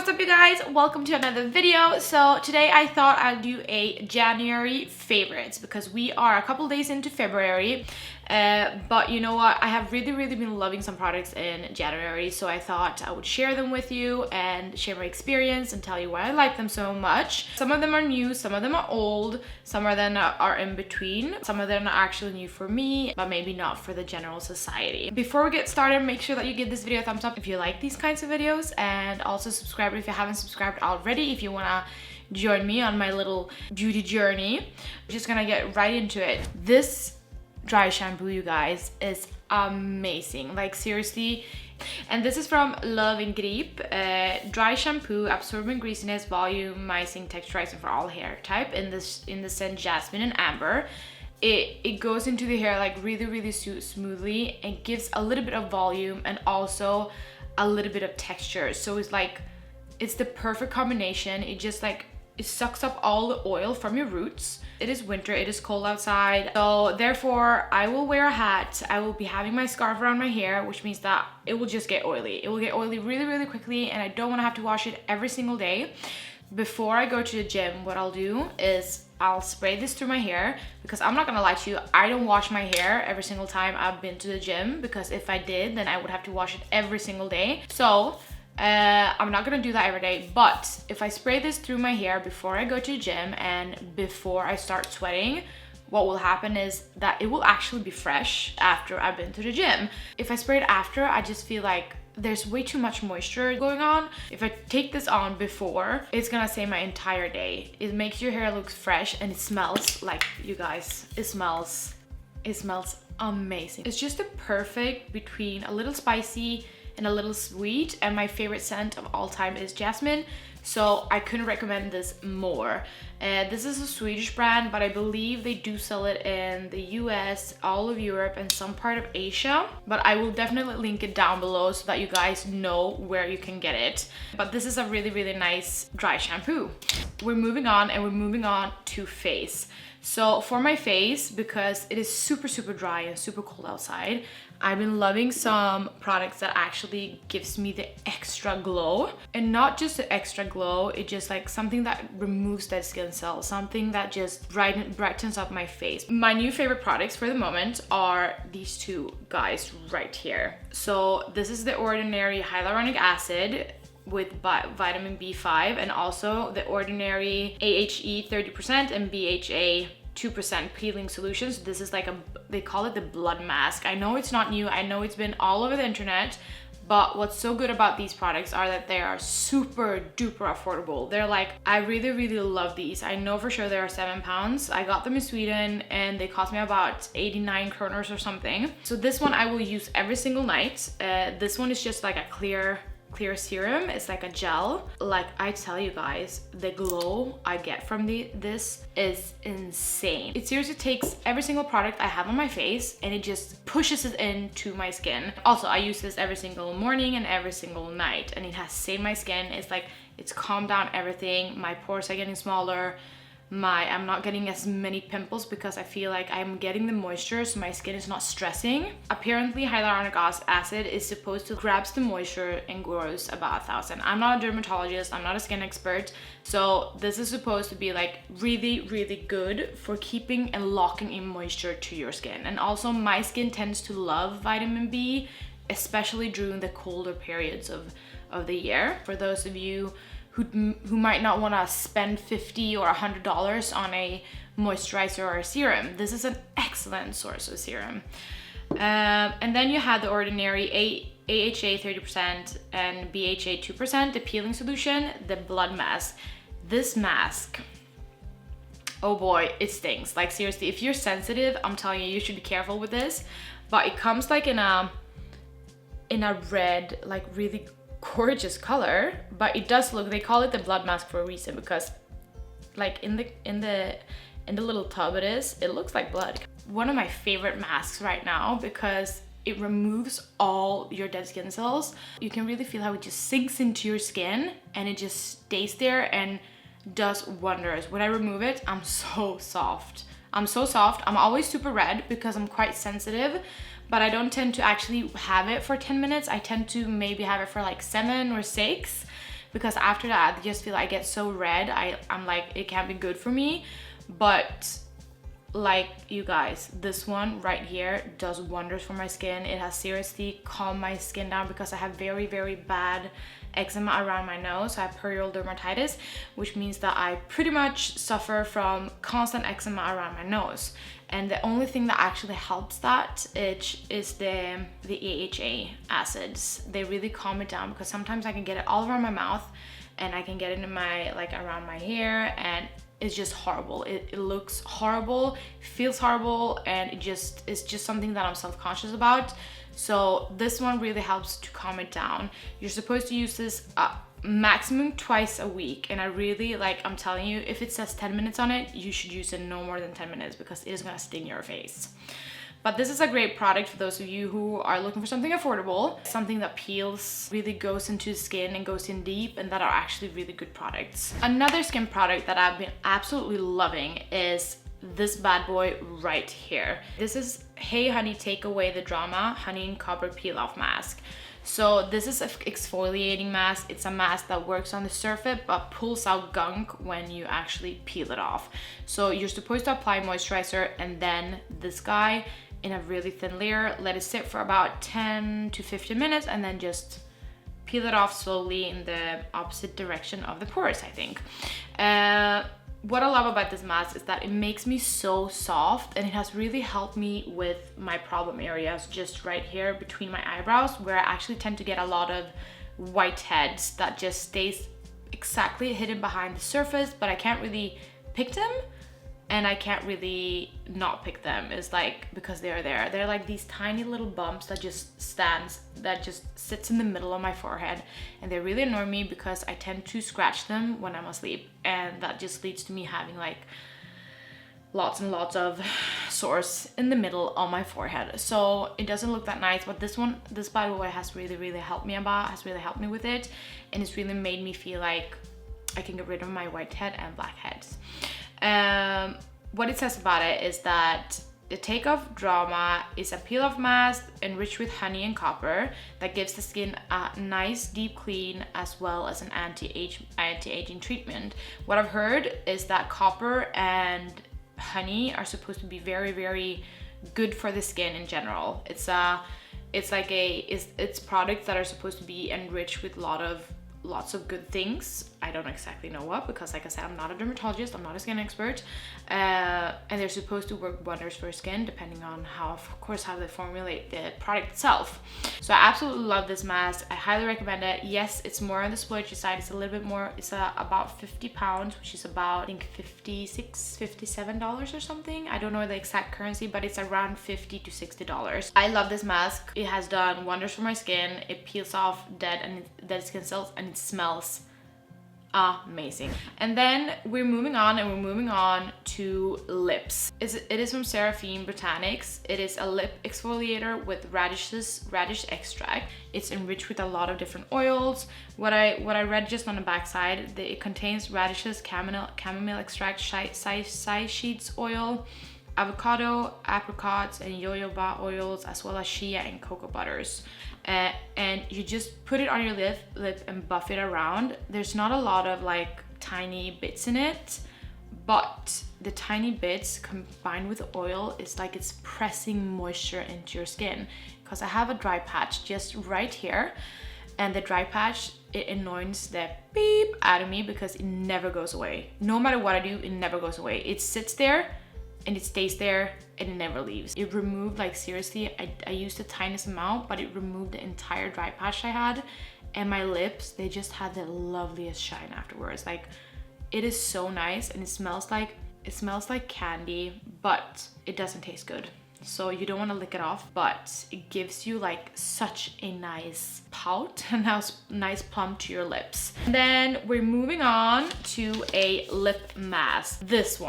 What's up you guys? Welcome to another video. So today I thought I'd do a January favorites because we are a couple days into February. But you know what? I have really been loving some products in January, so I thought I would share them with you and share my experience and tell you why I like them so much. Some of them are new, some of them are old, some of them are in between. Some of them are actually new for me, but maybe not for the general society. Before we get started, make sure that you give this video a thumbs up if you like these kinds of videos, and also subscribe if you haven't subscribed already if you wanna join me on my little beauty journey. I'm just gonna get right into it. This dry shampoo, you guys, is amazing, like seriously. And this is from Love and Grip dry shampoo, absorbing greasiness, volumizing, texturizing for all hair type, in the scent jasmine and amber. It goes into the hair like really smoothly and gives a little bit of volume and also a little bit of texture. So it's like, it's the perfect combination. It just like, it sucks up all the oil from your roots. It is winter, it is cold outside, so therefore I will wear a hat. I will be having my scarf around my hair, which means that it will just get oily. It will get oily really quickly, and I don't want to have to wash it every single day. Before I go to the gym, what I'll do is I'll spray this through my hair, because I'm not gonna lie to you, I don't wash my hair every single time I've been to the gym, because if I did, then I would have to wash it every single day. So I'm not gonna do that every day, but if I spray this through my hair before I go to the gym and before I start sweating, what will happen is that it will actually be fresh after I've been to the gym. If I spray it after, I just feel like there's way too much moisture going on. If I take this on before, it's gonna save my entire day. It makes your hair look fresh, and it smells like, you guys, it smells amazing. It's just the perfect between a little spicy and a little sweet, and my favorite scent of all time is jasmine, so I couldn't recommend this more. This is a Swedish brand, but I believe they do sell it in the US, all of Europe, and some part of Asia, but I will definitely link it down below so that you guys know where you can get it. But this is a really nice dry shampoo. We're moving on, and we're moving on to face. So for my face, because it is super dry and super cold outside, I've been loving some products that actually gives me the extra glow. And not just the extra glow, it just like something that removes dead skin cells, something that just brightens up my face. My new favorite products for the moment are these two guys right here. So this is the Ordinary Hyaluronic Acid with vitamin B5, and also the Ordinary AHE 30% and BHA 2% peeling solutions. This is like they call it the blood mask. I know it's not new, I know it's been all over the internet, but what's so good about these products are that they are super duper affordable. They're like, I really love these. I know for sure they are £7. I got them in Sweden and they cost me about 89 kronor or something. So this one I will use every single night. This one is just like a clear serum. It's like a gel. Like, I tell you guys, the glow I get from this is insane. It seriously takes every single product I have on my face and it just pushes it into my skin. Also, I use this every single morning and every single night, and it has saved my skin. It's like, it's calmed down everything. My pores are getting smaller. I'm not getting as many pimples because I feel like I'm getting the moisture, so my skin is not stressing. Apparently hyaluronic acid is supposed to grab the moisture and grows about 1,000. I'm not a dermatologist, I'm not a skin expert, so this is supposed to be like really good for keeping and locking in moisture to your skin. And also my skin tends to love vitamin B, especially during the colder periods of the year. For those of you who might not want to spend $50 or $100 on a moisturizer or a serum, this is an excellent source of serum. And then you have the Ordinary AHA 30% and BHA 2%, the peeling solution, the blood mask. This mask, oh boy, it stinks. Like seriously, if you're sensitive, I'm telling you, you should be careful with this. But it comes like in a red, like really gorgeous color, but it does look, they call it the blood mask for a reason, because like in the little tub it looks like blood. One of my favorite masks right now, because it removes all your dead skin cells. You can really feel how it just sinks into your skin and it just stays there and does wonders. When I remove it, I'm so soft. I'm always super red because I'm quite sensitive, but I don't tend to actually have it for 10 minutes. I tend to maybe have it for like 7 or 6, because after that I just feel I get so red. I'm like, it can't be good for me. But like, you guys, this one right here does wonders for my skin. It has seriously calmed my skin down because I have very, very bad eczema around my nose. I have perioral dermatitis, which means that I pretty much suffer from constant eczema around my nose. And the only thing that actually helps that is the AHA acids. They really calm it down, because sometimes I can get it all around my mouth, and I can get it in my, like, around my hair, and it's just horrible. It looks horrible, feels horrible, and it's just something that I'm self-conscious about. So this one really helps to calm it down. You're supposed to use this maximum twice a week, and I really, like, I'm telling you, if it says 10 minutes on it, you should use it no more than 10 minutes because it is gonna sting your face. But this is a great product for those of you who are looking for something affordable, something that peels, really goes into the skin and goes in deep, and that are actually really good products. Another skin product that I've been absolutely loving is this bad boy right here. This is Hey Honey Take Away the Drama Honey and Copper Peel Off Mask. So this is an exfoliating mask. It's a mask that works on the surface but pulls out gunk when you actually peel it off. So you're supposed to apply moisturizer and then this guy in a really thin layer, let it sit for about 10 to 15 minutes, and then just peel it off slowly in the opposite direction of the pores, I think. What I love about this mask is that it makes me so soft, and it has really helped me with my problem areas just right here between my eyebrows, where I actually tend to get a lot of whiteheads that just stays exactly hidden behind the surface, but I can't really pick them, and I can't really not pick them. It's like, because they're there. They're like these tiny little bumps that just sits in the middle of my forehead, and they really annoy me because I tend to scratch them when I'm asleep, and that just leads to me having like lots and lots of sores in the middle of my forehead. So it doesn't look that nice, but this by the way has really helped me with it, and it's really made me feel like I can get rid of my whitehead and blackheads. What it says about it is that the Take Off Drama is a peel-off mask enriched with honey and copper that gives the skin a nice deep clean as well as an anti-aging treatment. What I've heard is that copper and honey are supposed to be very good for the skin in general. It's products that are supposed to be enriched with lots of good things. I don't exactly know what, because like I said, I'm not a dermatologist, I'm not a skin expert, and they're supposed to work wonders for skin depending on how they formulate the product itself. So I absolutely love this mask. I highly recommend it. Yes, it's more on the splurgy side. It's a little bit more, it's about 50 pounds, which is about, I think, $57 or something. I don't know the exact currency, but it's around $50 to $60. I love this mask. It has done wonders for my skin. It peels off dead skin cells, and it smells amazing. And then we're moving on to lips. It is from Seraphine Botanics. It is a lip exfoliator with radish extract. It's enriched with a lot of different oils. What I read just on the back side, it contains radishes, chamomile extract, side sheets oil, avocado, apricots, and jojoba oils, as well as shea and cocoa butters. And you just put it on your lip and buff it around. There's not a lot of like tiny bits in it, but the tiny bits combined with the oil is like it's pressing moisture into your skin. Because I have a dry patch just right here, and the dry patch, it annoys the beep out of me because it never goes away. No matter what I do, it never goes away. It sits there and it stays there and it never leaves. It removed, like, seriously, I used the tiniest amount, but it removed the entire dry patch I had, and my lips, they just had the loveliest shine afterwards. Like, it is so nice, and it smells like candy, but it doesn't taste good. So you don't want to lick it off, but it gives you like such a nice pout and a nice plump to your lips. And then we're moving on to a lip mask. This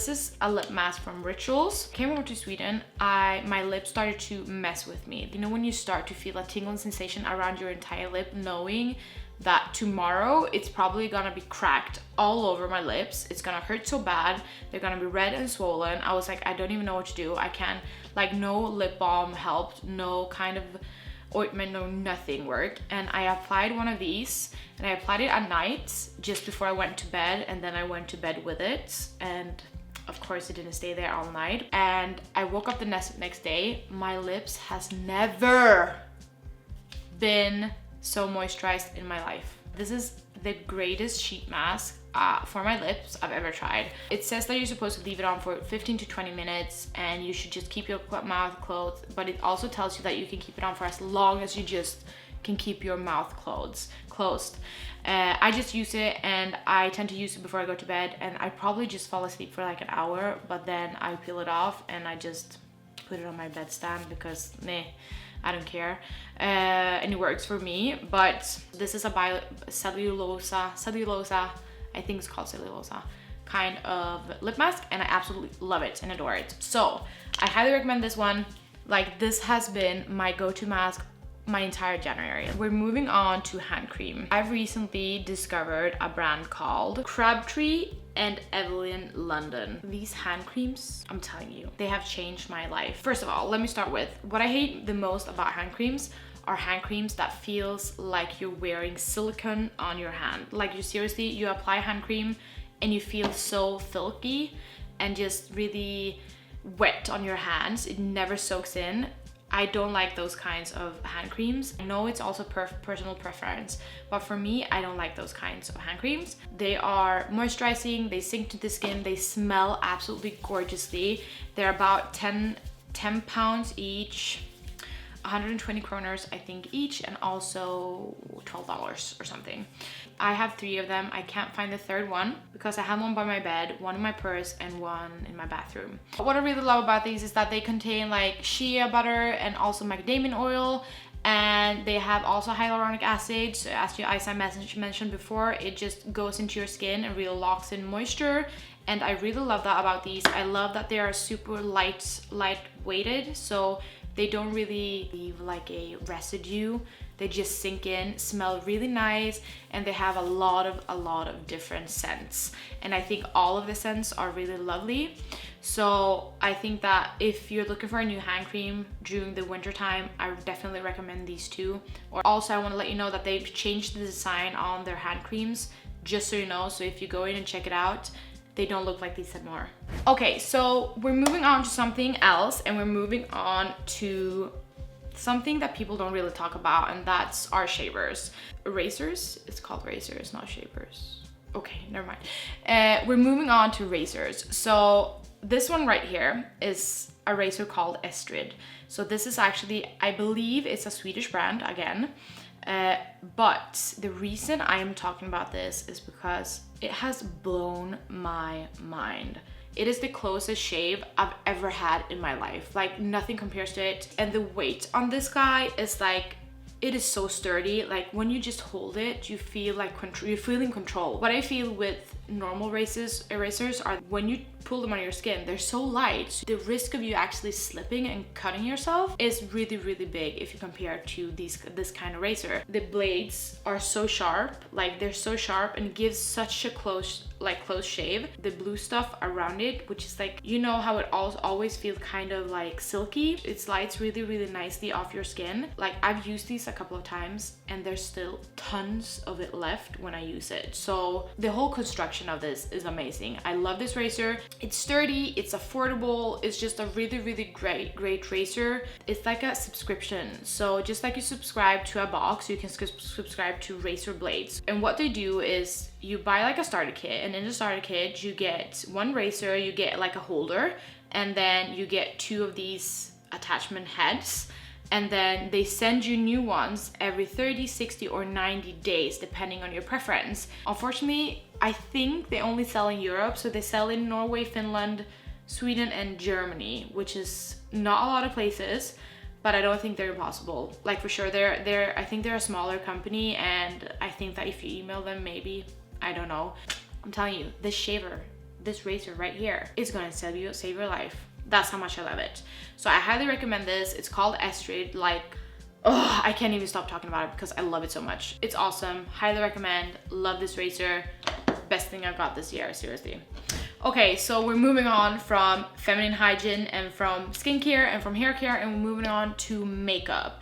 is a lip mask from Rituals. Came over to Sweden. My lips started to mess with me. You know when you start to feel a tingling sensation around your entire lip, knowing that tomorrow it's probably gonna be cracked all over my lips. It's gonna hurt so bad. They're gonna be red and swollen. I was like, I don't even know what to do. I can't, like, no lip balm helped. No kind of ointment or nothing worked. And I applied one of these, and I applied it at night just before I went to bed, and then I went to bed with it, and of course it didn't stay there all night. And I woke up the next day, my lips has never been so moisturized in my life. This is the greatest sheet mask for my lips I've ever tried. It says that you're supposed to leave it on for 15 to 20 minutes and you should just keep your mouth closed, but it also tells you that you can keep it on for as long as you just can keep your mouth closed. I just use it, and I tend to use it before I go to bed, and I probably just fall asleep for like an hour, but then I peel it off and I just put it on my bedstand because I don't care, and it works for me. But this is a cellulosa, I think it's called cellulosa, kind of lip mask, and I absolutely love it and adore it. So I highly recommend this one. Like, this has been my go-to mask my entire January. We're moving on to hand cream. I've recently discovered a brand called Crabtree and Evelyn London. These hand creams, I'm telling you, they have changed my life. First of all, let me start with what I hate the most about hand creams are hand creams that feels like you're wearing silicone on your hand. Like, you apply hand cream and you feel so silky and just really wet on your hands. It never soaks in. I don't like those kinds of hand creams. I know it's also personal preference, but for me, I don't like those kinds of hand creams. They are moisturizing, they sink to the skin, they smell absolutely gorgeously. They're about 10 pounds each, 120 kroners I think each, and also $12 or something. I have 3 of them. I can't find the third one because I have one by my bed, one in my purse, and one in my bathroom. What I really love about these is that they contain like shea butter and also macadamia oil, and they have also hyaluronic acid. So as I mentioned before, it just goes into your skin and really locks in moisture. And I really love that about these. I love that they are super light-weighted, so they don't really leave like a residue. They just sink in, smell really nice, and they have a lot of different scents. And I think all of the scents are really lovely. So I think that if you're looking for a new hand cream during the winter time, I would definitely recommend these two. Or also, I want to let you know that they've changed the design on their hand creams, just so you know. So if you go in and check it out, they don't look like these anymore. Okay, so we're moving on to something else, and we're moving on to something that people don't really talk about, and that's our shavers. Razors? It's called razors, not shavers. Okay, never mind. We're moving on to razors. So this one right here is a razor called Estrid. So this is actually, I believe it's a Swedish brand again. But the reason I am talking about this is because it has blown my mind. It is the closest shave I've ever had in my life. Like, nothing compares to it. And the weight on this guy is like, it is so sturdy. Like, when you just hold it, you feel like you're feeling control. What I feel with normal erasers are when you pull them on your skin, they're so light. So the risk of you actually slipping and cutting yourself is really, really big if you compare to this kind of razor. The blades are so sharp, like they're so sharp, and gives such a close shave. The blue stuff around it, which is like, you know how it always feels kind of like silky, it slides really, really nicely off your skin. Like, I've used these a couple of times and there's still tons of it left when I use it. So the whole construction of this is amazing. I love this razor. It's sturdy, it's affordable, it's just a really, really great razor. It's like a subscription. So just like you subscribe to a box, you can subscribe to razor blades. And what they do is you buy like a starter kit, and in the starter kit you get one razor, you get like a holder, and then you get 2 of these attachment heads, and then they send you new ones every 30, 60 or 90 days depending on your preference. Unfortunately, I think they only sell in Europe, so they sell in Norway, Finland, Sweden and Germany, which is not a lot of places, but I don't think they're impossible. Like, for sure, I think they're a smaller company, and I think that if you email them, maybe, I don't know. I'm telling you, this razor right here is gonna save your life. That's how much I love it. So I highly recommend this. It's called Estrid. Like, oh, I can't even stop talking about it because I love it so much. It's awesome. Highly recommend. Love this razor. Best thing I got this year, seriously. Okay, so we're moving on from feminine hygiene and from skincare and from hair care, and we're moving on to makeup.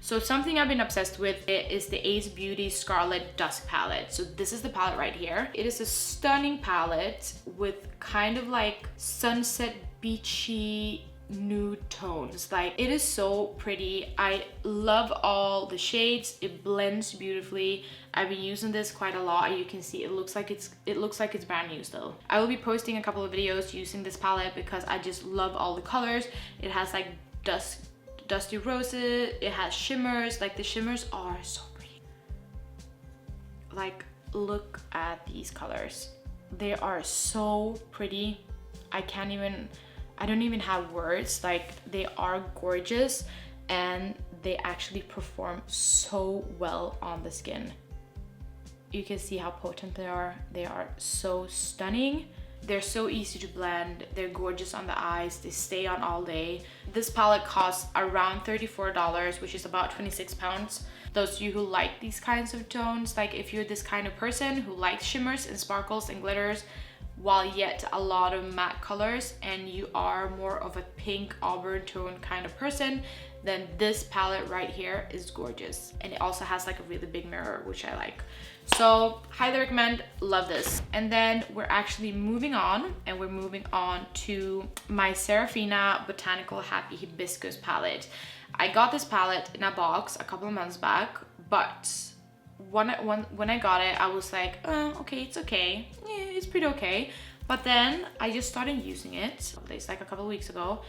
So something I've been obsessed with is the Ace Beauty Scarlett Dusk palette. So this is the palette right here. It is a stunning palette with kind of like sunset beachy nude tones. Like, it is so pretty. I love all the shades. It blends beautifully. I've been using this quite a lot. You can see it looks like it's brand new still. I will be posting a couple of videos using this palette because I just love all the colors. It has like dusty roses, it has shimmers. Like, the shimmers are so pretty. Like, look at these colors. They are so pretty. I don't even have words. Like, they are gorgeous and they actually perform so well on the skin. You can see how potent they are. They are so stunning. They're so easy to blend. They're gorgeous on the eyes. They stay on all day. This palette costs around $34, which is about 26 pounds. Those of you who like these kinds of tones, like if you're this kind of person who likes shimmers and sparkles and glitters, while yet a lot of matte colors, and you are more of a pink auburn tone kind of person, then this palette right here is gorgeous. And it also has like a really big mirror, which I like. So highly recommend, love this. And then we're actually moving on, and we're moving on to my Serafina Botanical Happy Hibiscus palette. I got this palette in a box a couple of months back, but when I got it, I was like, okay, it's okay. Yeah, it's pretty okay. But then I just started using it. It's like a couple of weeks ago,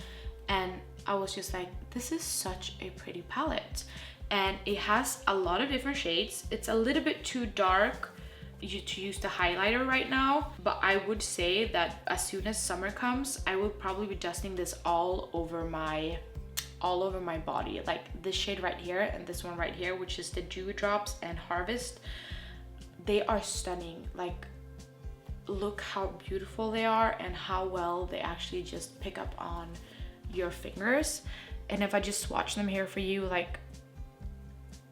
and I was just like, this is such a pretty palette. And it has a lot of different shades. It's a little bit too dark to use the highlighter right now, but I would say that as soon as summer comes, I will probably be dusting this all over my body. Like this shade right here and this one right here, which is the Dewy Drops and Harvest. They are stunning. Like, look how beautiful they are and how well they actually just pick up on your fingers. And if I just swatch them here for you, like,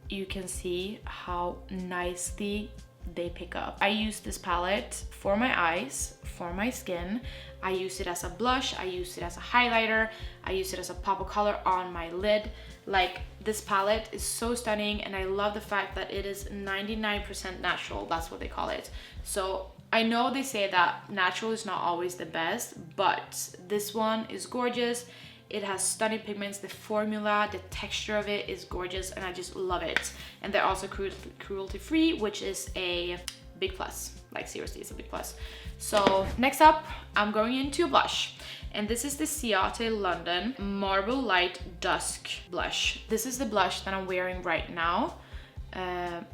you can see how nicely they pick up. I use this palette for my eyes, for my skin. I use it as a blush, I use it as a highlighter, I use it as a pop of color on my lid. Like, this palette is so stunning, and I love the fact that it is 99% natural. That's what they call it. So I know they say that natural is not always the best, but this one is gorgeous. It has stunning pigments. The formula, the texture of it is gorgeous, and I just love it. And they're also cruelty free, which is a big plus. Like, seriously, it's a big plus. So next up, I'm going into a blush, and this is the Ciate London Marble Light Dusk blush. This is the blush that I'm wearing right now.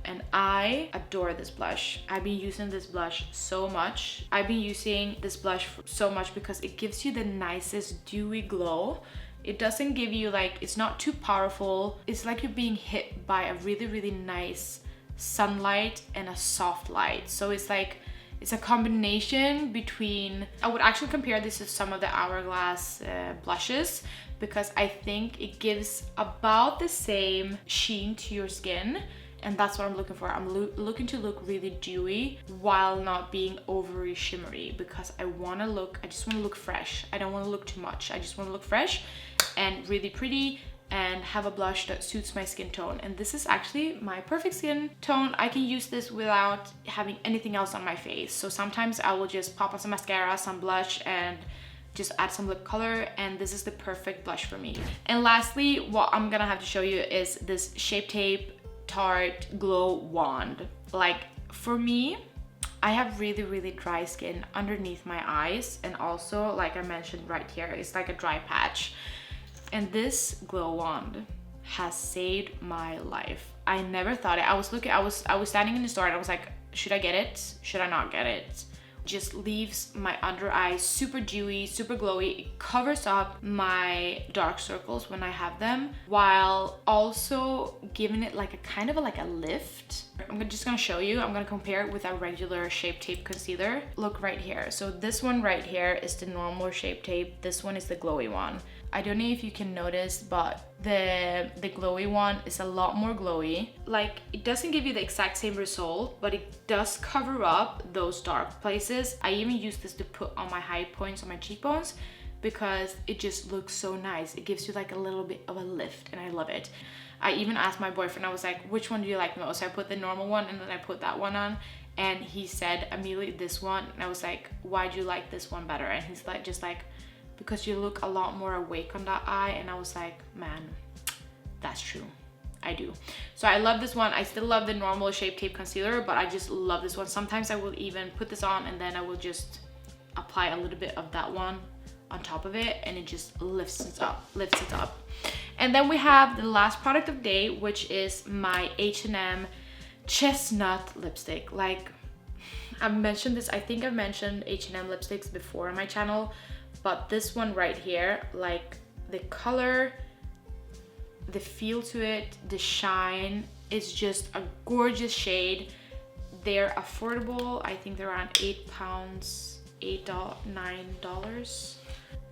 And I adore this blush. I've been using this blush so much. I've been using this blush so much because it gives you the nicest dewy glow. It doesn't give you, like, it's not too powerful. It's like you're being hit by a really, really nice sunlight and a soft light. So it's like, it's a combination between, I would actually compare this to some of the Hourglass blushes, because I think it gives about the same sheen to your skin. And that's what I'm looking for. I'm looking to look really dewy while not being overly shimmery, because I just want to look fresh. I don't want to look too much. I just want to look fresh and really pretty and have a blush that suits my skin tone. And this is actually my perfect skin tone. I can use this without having anything else on my face. So sometimes I will just pop on some mascara, some blush, and just add some lip color, and this is the perfect blush for me. And lastly, what I'm gonna have to show you is this Shape Tape Tarte Glow Wand. Like, for me, I have really, really dry skin underneath my eyes, and also, like I mentioned right here, it's like a dry patch. And this glow wand has saved my life. I never thought it. I was standing in the store and I was like, should I get it? Should I not get it? Just leaves my under eyes super dewy, super glowy. It covers up my dark circles when I have them, while also giving it like a kind of like a lift. I'm just gonna show you. I'm gonna compare it with a regular Shape Tape concealer. Look right here. So this one right here is the normal Shape Tape. This one is the glowy one. I don't know if you can notice, but the glowy one is a lot more glowy. Like, it doesn't give you the exact same result, but it does cover up those dark places. I even use this to put on my high points on my cheekbones because it just looks so nice. It gives you like a little bit of a lift, and I love it. I even asked my boyfriend, I was like, which one do you like the most? So I put the normal one and then I put that one on, and he said immediately this one, and I was like, why do you like this one better? And he's like, just like, because you look a lot more awake on that eye. And I was like, man, that's true, I do. So I love this one. I still love the normal Shape Tape concealer, but I just love this one. Sometimes I will even put this on and then I will just apply a little bit of that one on top of it, and it just lifts it up. And then we have the last product of the day, which is my H&M Chestnut lipstick. Like, I've mentioned this, I think I've mentioned H&M lipsticks before on my channel, but this one right here, like the color, the feel to it, the shine, is just a gorgeous shade. They're affordable. I think they're around £8, $9.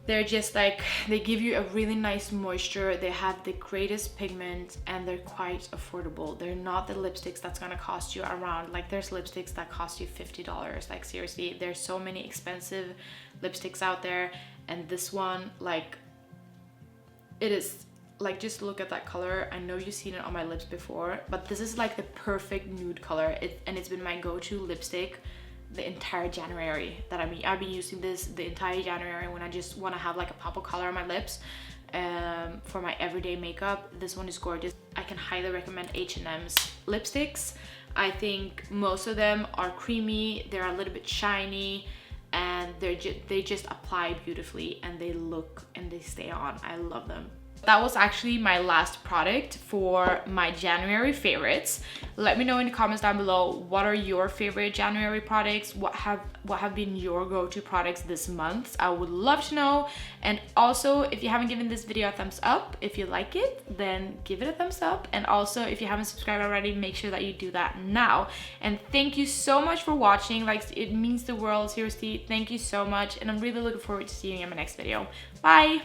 They're just like, they give you a really nice moisture. They have the greatest pigment and they're quite affordable. They're not the lipsticks that's gonna cost you around, like there's lipsticks that cost you $50. Like seriously, there's so many expensive lipsticks out there, and this one, like, it is like, just look at that color. I know you've seen it on my lips before, but this is like the perfect nude color. And it's been my go-to lipstick the entire January that I've been using this the entire January when I just want to have like a pop of color on my lips for my everyday makeup. This one is gorgeous. I can highly recommend H&M's lipsticks. I think most of them are creamy, they're a little bit shiny, and they just apply beautifully, and they look and they stay on. I love them. That was actually my last product for my January favorites. Let me know in the comments down below, what are your favorite January products? What have been your go-to products this month? I would love to know. And also, if you haven't given this video a thumbs up, if you like it, then give it a thumbs up. And also, if you haven't subscribed already, make sure that you do that now. And thank you so much for watching. Like, it means the world, seriously. Thank you so much. And I'm really looking forward to seeing you in my next video. Bye!